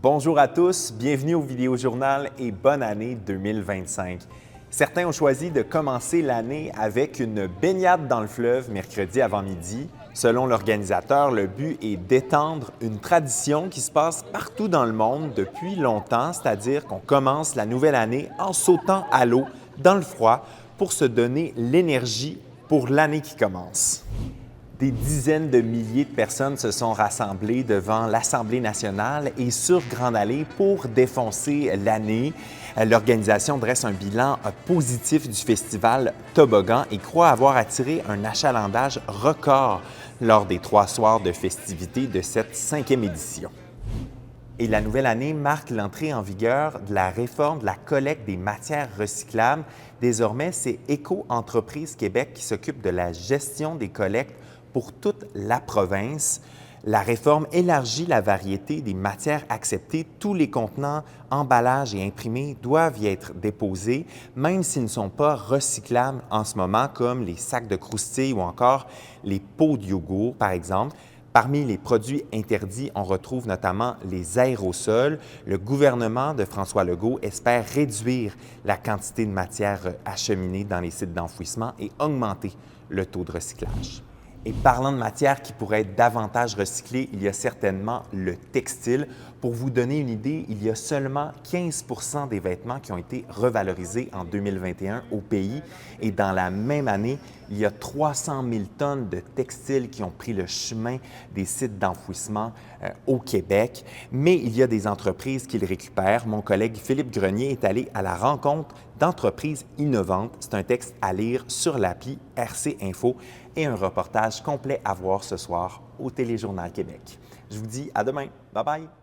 Bonjour à tous, bienvenue au Vidéojournal et bonne année 2025. Certains ont choisi de commencer l'année avec une baignade dans le fleuve mercredi avant midi. Selon l'organisateur, le but est d'étendre une tradition qui se passe partout dans le monde depuis longtemps, c'est-à-dire qu'on commence la nouvelle année en sautant à l'eau dans le froid pour se donner l'énergie pour l'année qui commence. Des dizaines de milliers de personnes se sont rassemblées devant l'Assemblée nationale et sur Grande Allée pour défoncer l'année. L'organisation dresse un bilan positif du festival Toboggan et croit avoir attiré un achalandage record lors des 3 soirs de festivités de cette 5e édition. Et la nouvelle année marque l'entrée en vigueur de la réforme de la collecte des matières recyclables. Désormais, c'est Éco-Entreprises Québec qui s'occupe de la gestion des collectes pour toute la province. La réforme élargit la variété des matières acceptées. Tous les contenants, emballages et imprimés doivent y être déposés, même s'ils ne sont pas recyclables en ce moment, comme les sacs de croustilles ou encore les pots de yogourt, par exemple. Parmi les produits interdits, on retrouve notamment les aérosols. Le gouvernement de François Legault espère réduire la quantité de matière acheminée dans les sites d'enfouissement et augmenter le taux de recyclage. Et parlant de matières qui pourraient être davantage recyclées, il y a certainement le textile. Pour vous donner une idée, il y a seulement 15 % des vêtements qui ont été revalorisés en 2021 au pays. Et dans la même année, il y a 300 000 tonnes de textiles qui ont pris le chemin des sites d'enfouissement au Québec. Mais il y a des entreprises qui le récupèrent. Mon collègue Philippe Grenier est allé à la rencontre d'entreprises innovantes. C'est un texte à lire sur l'appli RC Info et un reportage complet à voir ce soir au Téléjournal Québec. Je vous dis à demain. Bye bye!